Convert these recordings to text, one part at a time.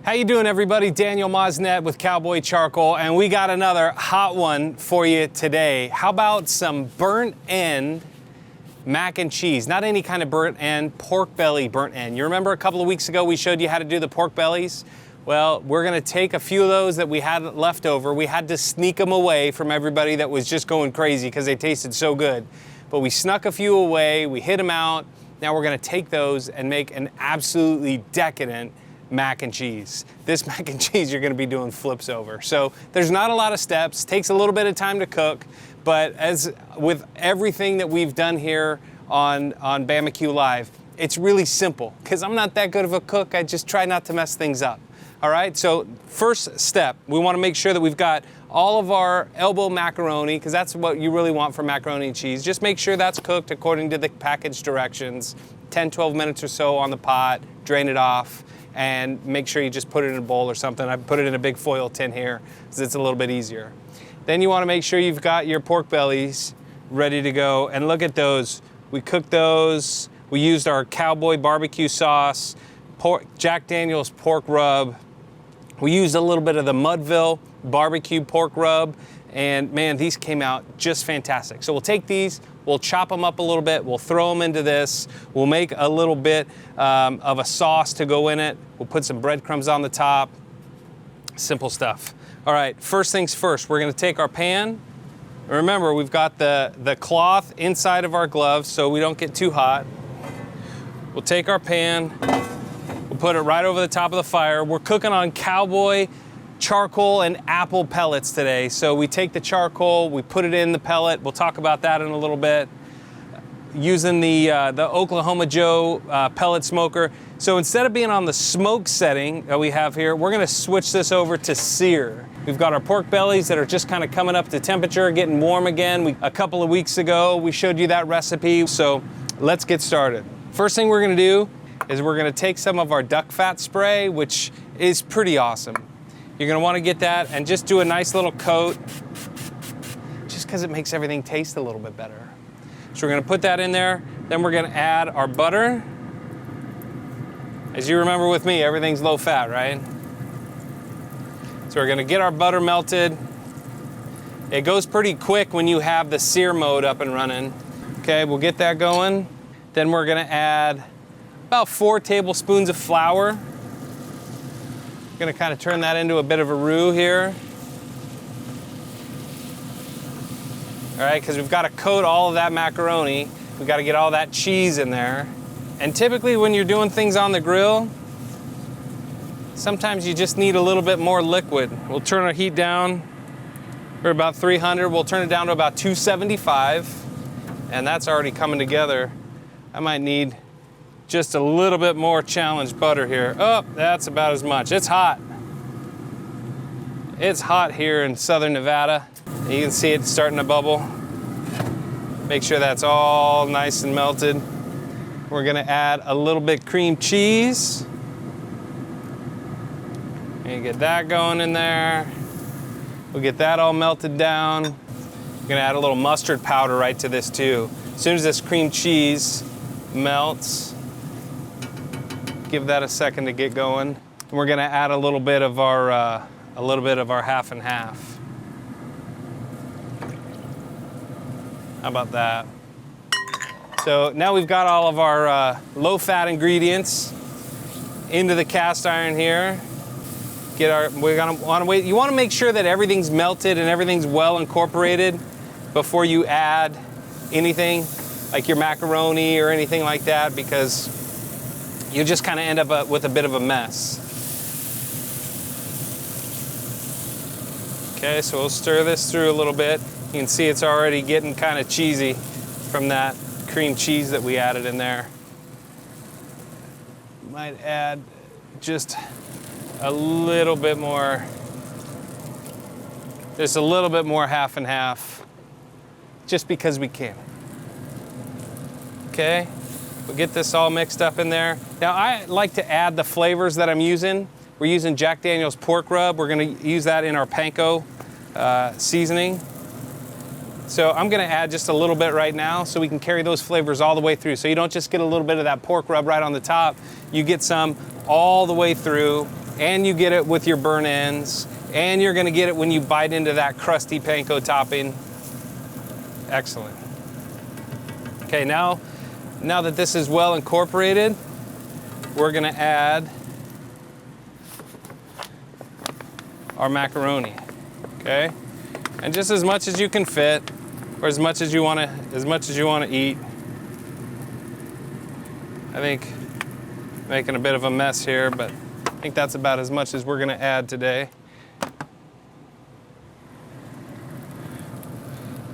How you doing, everybody? Daniel Moznett with Cowboy Charcoal, and we got another hot one for you today. How about some burnt end mac and cheese? Not any kind of burnt end, pork belly burnt end. You remember a couple of weeks ago we showed you how to do the pork bellies? Well, we're gonna take a few of those that we had left over. We had to sneak them away from everybody that was just going crazy because they tasted so good. But we snuck a few away, we hid them out. Now we're gonna take those and make an absolutely decadent mac and cheese. This mac and cheese you're gonna be doing flips over. So there's not a lot of steps, takes a little bit of time to cook, but as with everything that we've done here on Bama-Q Live, it's really simple because I'm not that good of a cook. I just try not to mess things up. All right, so first step, we wanna make sure that we've got all of our elbow macaroni, because that's what you really want for macaroni and cheese. Just make sure that's cooked according to the package directions, 10, 12 minutes or so on the pot, drain it off, and make sure you just put it in a bowl or something. I put it in a big foil tin here because it's a little bit easier. Then you want to make sure you've got your pork bellies ready to go. And look at those. We cooked those. We used our Cowboy barbecue sauce, Jack Daniel's pork rub. We used a little bit of the Mudville barbecue pork rub. And man, these came out just fantastic. So we'll take these, we'll chop them up a little bit, we'll throw them into this, we'll make a little bit of a sauce to go in it, we'll put some breadcrumbs on the top, simple stuff. All right, first things first, we're gonna take our pan. Remember, we've got the cloth inside of our gloves so we don't get too hot. We'll take our pan, we'll put it right over the top of the fire. We're cooking on Cowboy charcoal and apple pellets today. So we take the charcoal, we put it in the pellet. We'll talk about that in a little bit. Using the Oklahoma Joe pellet smoker. So instead of being on the smoke setting that we have here, we're gonna switch this over to sear. We've got our pork bellies that are just kind of coming up to temperature, getting warm again. A couple of weeks ago, we showed you that recipe. So let's get started. First thing we're gonna do is we're gonna take some of our duck fat spray, which is pretty awesome. You're gonna wanna get that and just do a nice little coat, just because it makes everything taste a little bit better. So we're gonna put that in there, then we're gonna add our butter. As you remember with me, everything's low fat, right? So we're gonna get our butter melted. It goes pretty quick when you have the sear mode up and running. Okay, we'll get that going. Then we're gonna add about 4 tablespoons of flour. Gonna kind of turn that into a bit of a roux here. All right, because we've got to coat all of that macaroni. We've got to get all that cheese in there. And typically when you're doing things on the grill, sometimes you just need a little bit more liquid. We'll turn our heat down. We're about 300. We'll turn it down to about 275. And that's already coming together. I might need just a little bit more challenged butter here. Oh, that's about as much. It's hot. It's hot here in southern Nevada. You can see it starting to bubble. Make sure that's all nice and melted. We're gonna add a little bit cream cheese. And get that going in there. We'll get that all melted down. We're gonna add a little mustard powder right to this too. As soon as this cream cheese melts, give that a second to get going. We're gonna add a little bit of our half and half. How about that? So now we've got all of our low-fat ingredients into the cast iron here. We're gonna wanna wait. You wanna make sure that everything's melted and everything's well incorporated before you add anything like your macaroni or anything like that, because you just kind of end up with a bit of a mess. Okay, so we'll stir this through a little bit. You can see it's already getting kind of cheesy from that cream cheese that we added in there. Might add just a little bit more, just a little bit more half and half, just because we can. Okay. We'll get this all mixed up in there. Now I like to add the flavors that I'm using. We're using Jack Daniel's pork rub. We're gonna use that in our panko seasoning. So I'm gonna add just a little bit right now so we can carry those flavors all the way through. So you don't just get a little bit of that pork rub right on the top, you get some all the way through. and you get it with your burnt ends, and you're gonna get it when you bite into that crusty panko topping. Excellent. Okay, now that this is well incorporated, we're gonna add our macaroni, okay? And just as much as you can fit, or as much as you wanna eat. I think making a bit of a mess here, but I think that's about as much as we're gonna add today.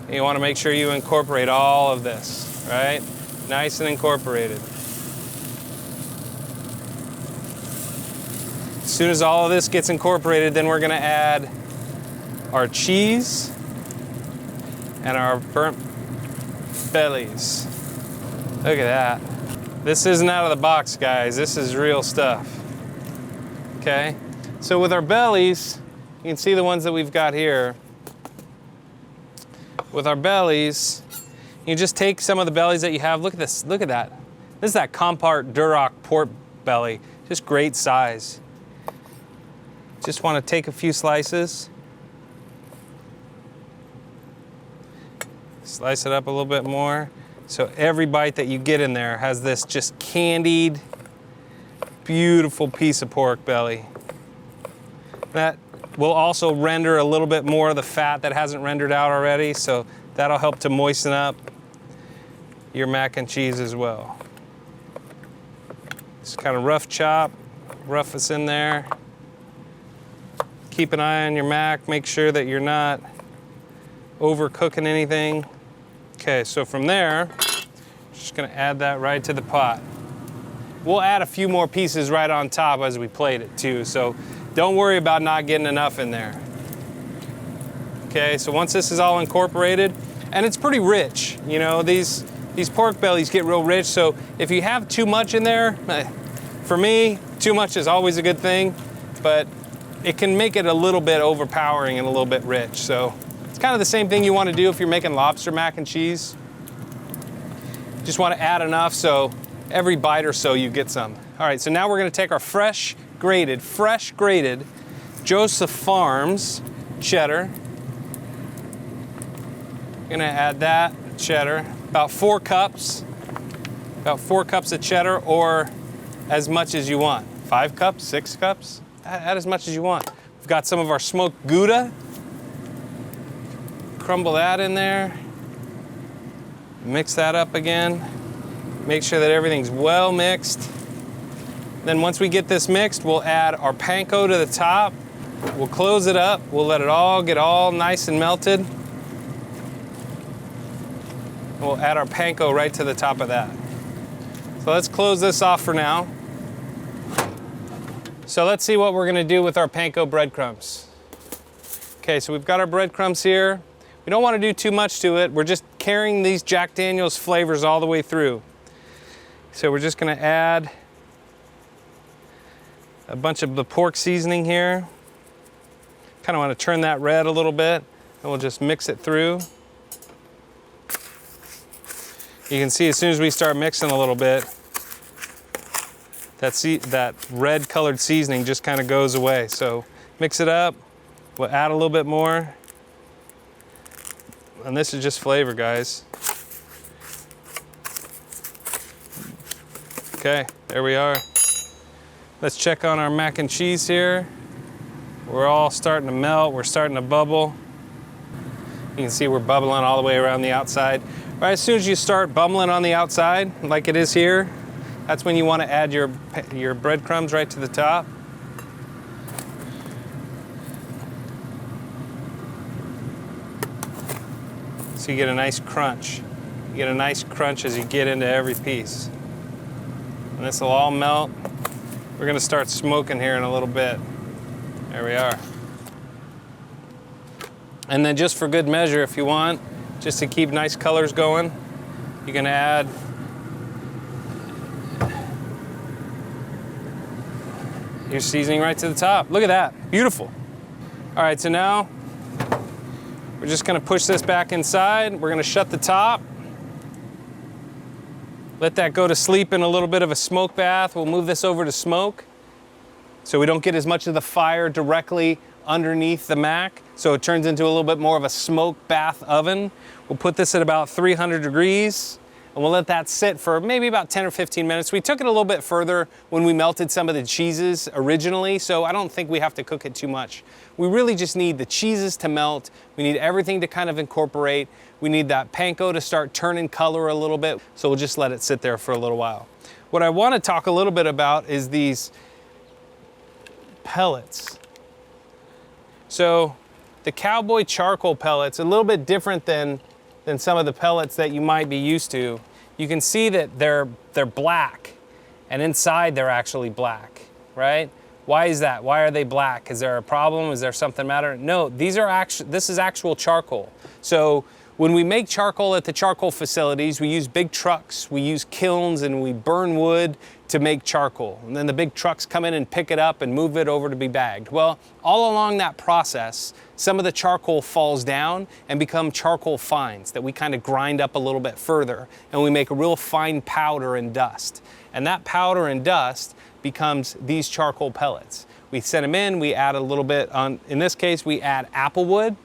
You wanna make sure you incorporate all of this, right? Nice and incorporated. As soon as all of this gets incorporated, then we're gonna add our cheese and our burnt bellies. Look at that. This isn't out of the box, guys. This is real stuff. Okay? So with our bellies, you can see the ones that we've got here. With our bellies, you just take some of the bellies that you have. Look at this. Look at that. This is that Compart Duroc pork belly. Just great size. Just want to take a few slices. Slice it up a little bit more. So every bite that you get in there has this just candied, beautiful piece of pork belly. That will also render a little bit more of the fat that hasn't rendered out already, so that'll help to moisten up your mac and cheese as well. Just kind of rough chop, rough this in there. Keep an eye on your mac, make sure that you're not overcooking anything. Okay, so from there, just gonna add that right to the pot. We'll add a few more pieces right on top as we plate it too, so don't worry about not getting enough in there. Okay, so once this is all incorporated, and it's pretty rich, you know, these pork bellies get real rich, so if you have too much in there, for me, too much is always a good thing, but it can make it a little bit overpowering and a little bit rich, so it's kind of the same thing you want to do if you're making lobster mac and cheese. Just want to add enough so every bite or so you get some. All right, so now we're going to take our fresh grated Joseph Farms cheddar. Gonna add that cheddar, about 4 cups of cheddar, or as much as you want. 5 cups, 6 cups, add as much as you want. We've got some of our smoked Gouda. Crumble that in there. Mix that up again. Make sure that everything's well mixed. Then once we get this mixed, we'll add our panko to the top. We'll close it up. We'll let it all get all nice and melted. We'll add our panko right to the top of that. So let's close this off for now. So let's see what we're gonna do with our panko breadcrumbs. Okay, so we've got our breadcrumbs here. We don't want to do too much to it. We're just carrying these Jack Daniel's flavors all the way through. So we're just gonna add a bunch of the pork seasoning here. Kind of want to turn that red a little bit, and we'll just mix it through. You can see as soon as we start mixing a little bit, that red colored seasoning just kind of goes away. So mix it up, we'll add a little bit more. And this is just flavor, guys. Okay, there we are. Let's check on our mac and cheese here. We're all starting to melt, we're starting to bubble. You can see we're bubbling all the way around the outside. Right, as soon as you start bubbling on the outside, like it is here, that's when you want to add your breadcrumbs right to the top. So you get a nice crunch. You get a nice crunch as you get into every piece. And this will all melt. We're gonna start smoking here in a little bit. There we are. And then just for good measure, if you want, just to keep nice colors going, you're gonna add your seasoning right to the top. Look at that, beautiful. All right, so now we're just gonna push this back inside. We're gonna shut the top. Let that go to sleep in a little bit of a smoke bath. We'll move this over to smoke. so we don't get as much of the fire directly underneath the mac, so it turns into a little bit more of a smoke bath oven. We'll put this at about 300 degrees, and we'll let that sit for maybe about 10 or 15 minutes. We took it a little bit further when we melted some of the cheeses originally, so I don't think we have to cook it too much. We really just need the cheeses to melt. We need everything to kind of incorporate. We need that panko to start turning color a little bit, so we'll just let it sit there for a little while. What I want to talk a little bit about is these pellets. So the Cowboy charcoal pellets, a little bit different than some of the pellets that you might be used to. You can see that they're black, and inside they're actually black, right? Why is that? Why are they black? Is there a problem? Is there something matter? No, this is actual charcoal. So when we make charcoal at the charcoal facilities, we use big trucks, we use kilns, and we burn wood to make charcoal. And then the big trucks come in and pick it up and move it over to be bagged. Well, all along that process, some of the charcoal falls down and become charcoal fines that we kind of grind up a little bit further, and we make a real fine powder and dust. And that powder and dust becomes these charcoal pellets. We send them in, we add a little bit on, in this case, we add apple wood.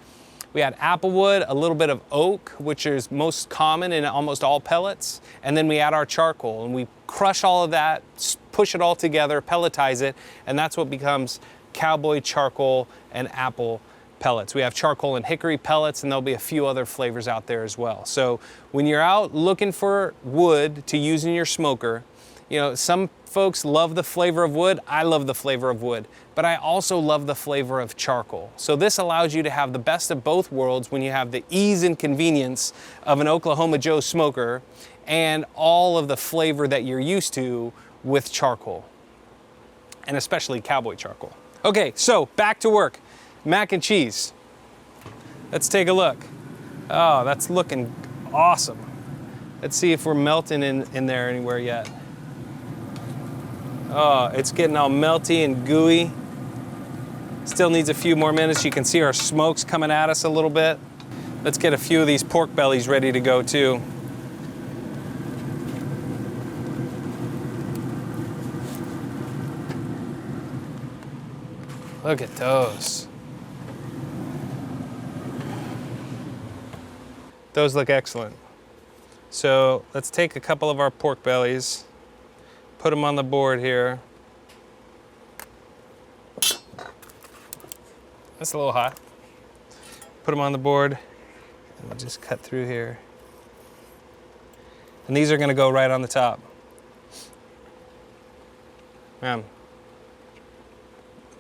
We add apple wood, a little bit of oak, which is most common in almost all pellets, and then we add our charcoal, and we crush all of that, push it all together, pelletize it, and that's what becomes Cowboy charcoal and apple pellets. We have charcoal and hickory pellets, and there'll be a few other flavors out there as well. So when you're out looking for wood to use in your smoker, you know, some folks love the flavor of wood. I love the flavor of wood, but I also love the flavor of charcoal. So this allows you to have the best of both worlds when you have the ease and convenience of an Oklahoma Joe smoker and all of the flavor that you're used to with charcoal, and especially Cowboy charcoal. Okay, so back to work. Mac and cheese. Let's take a look. Oh, that's looking awesome. Let's see if we're melting in there anywhere yet. Oh, it's getting all melty and gooey. Still needs a few more minutes. You can see our smoke's coming at us a little bit. Let's get a few of these pork bellies ready to go too. Look at those. Those look excellent. So let's take a couple of our pork bellies, put them on the board here. That's a little hot. Put them on the board, and we'll just cut through here. And these are gonna go right on the top. Man,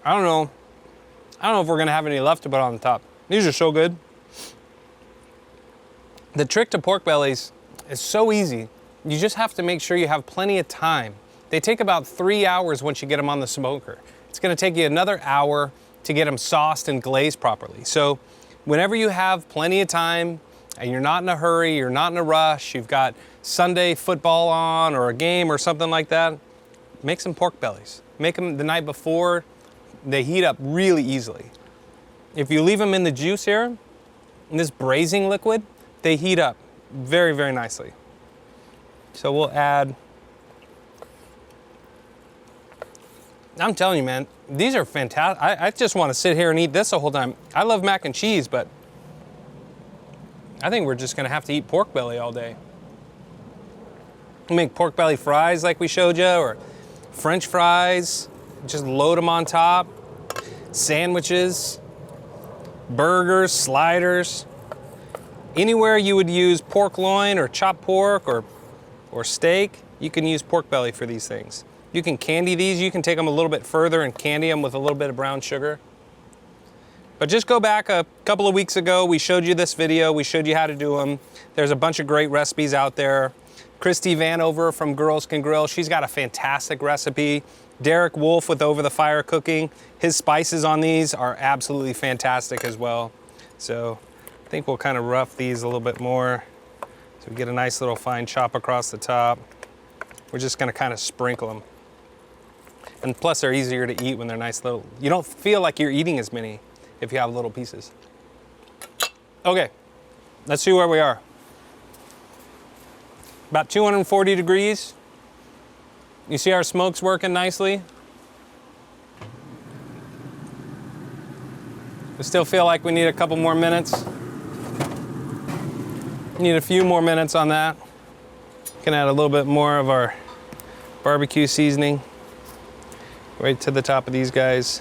I don't know if we're gonna have any left to put on the top. These are so good. The trick to pork bellies is so easy. You just have to make sure you have plenty of time. They take about 3 hours once you get them on the smoker. It's gonna take you another hour to get them sauced and glazed properly. So whenever you have plenty of time and you're not in a hurry, you're not in a rush, you've got Sunday football on or a game or something like that, make some pork bellies. Make them the night before. They heat up really easily. If you leave them in the juice here, in this braising liquid, they heat up very, very nicely. So we'll add, I'm telling you, man, these are fantastic. I just want to sit here and eat this the whole time. I love mac and cheese, but I think we're just gonna have to eat pork belly all day. We make pork belly fries like we showed you, or French fries, just load them on top, sandwiches, burgers, sliders. Anywhere you would use pork loin or chopped pork or steak, you can use pork belly for these things. You can candy these. You can take them a little bit further and candy them with a little bit of brown sugar. But just go back a couple of weeks ago, we showed you this video. We showed you how to do them. There's a bunch of great recipes out there. Christy Vanover from Girls Can Grill, she's got a fantastic recipe. Derek Wolf with Over the Fire Cooking, his spices on these are absolutely fantastic as well. So I think we'll kind of rough these a little bit more so we get a nice little fine chop across the top. We're just gonna kind of sprinkle them. And plus they're easier to eat when they're nice little, you don't feel like you're eating as many if you have little pieces. Okay, let's see where we are. About 240 degrees. You see our smoke's working nicely. We still feel like we need a couple more minutes. Need a few more minutes on that. Can add a little bit more of our barbecue seasoning right to the top of these guys.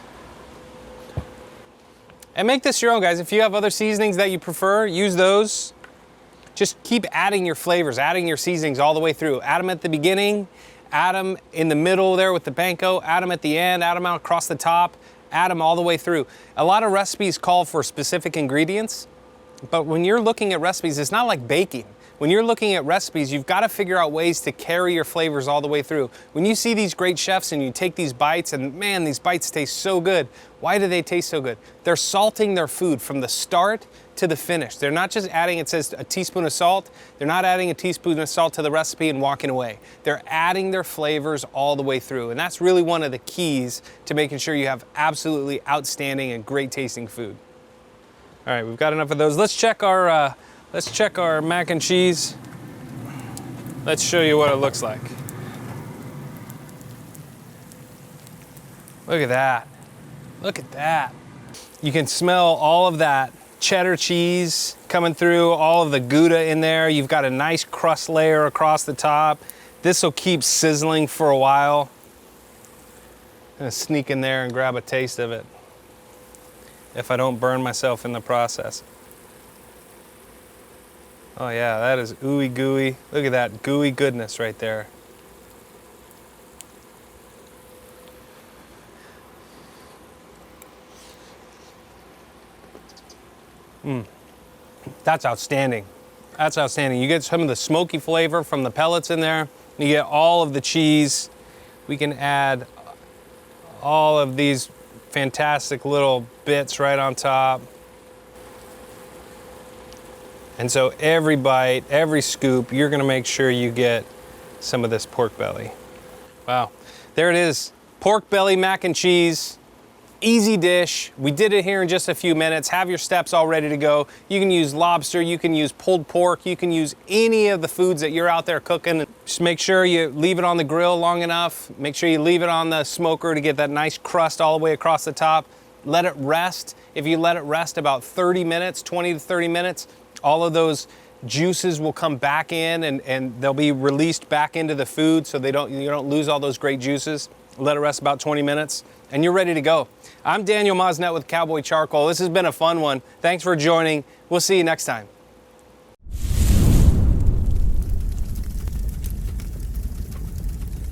And make this your own, guys. If you have other seasonings that you prefer, use those. Just keep adding your flavors, adding your seasonings all the way through. Add them at the beginning, add them in the middle there with the panko, add them at the end, add them out across the top, add them all the way through. A lot of recipes call for specific ingredients, but when you're looking at recipes, it's not like baking. When you're looking at recipes, you've got to figure out ways to carry your flavors all the way through. When you see these great chefs and you take these bites and man, these bites taste so good. Why do they taste so good? They're salting their food from the start to the finish. They're not just adding, it says a teaspoon of salt. They're not adding a teaspoon of salt to the recipe and walking away. They're adding their flavors all the way through. And that's really one of the keys to making sure you have absolutely outstanding and great tasting food. All right, we've got enough of those. Let's check our mac and cheese. Let's show you what it looks like. Look at that. Look at that. You can smell all of that cheddar cheese coming through, all of the Gouda in there. You've got a nice crust layer across the top. This will keep sizzling for a while. I'm gonna sneak in there and grab a taste of it if I don't burn myself in the process. Oh yeah, that is ooey gooey. Look at that gooey goodness right there. That's outstanding. That's outstanding. You get some of the smoky flavor from the pellets in there. You get all of the cheese. We can add all of these fantastic little bits right on top. And so every bite, every scoop, you're gonna make sure you get some of this pork belly. Wow, there it is. Pork belly mac and cheese. Easy dish. We did it here in just a few minutes. Have your steps all ready to go. You can use lobster, you can use pulled pork, you can use any of the foods that you're out there cooking. Just make sure you leave it on the grill long enough. Make sure you leave it on the smoker to get that nice crust all the way across the top. Let it rest. If you let it rest about 30 minutes, 20 to 30 minutes, all of those juices will come back in and they'll be released back into the food so you don't lose all those great juices. Let it rest about 20 minutes and you're ready to go. I'm Daniel Moznett with Cowboy Charcoal. This has been a fun one. Thanks for joining. We'll see you next time.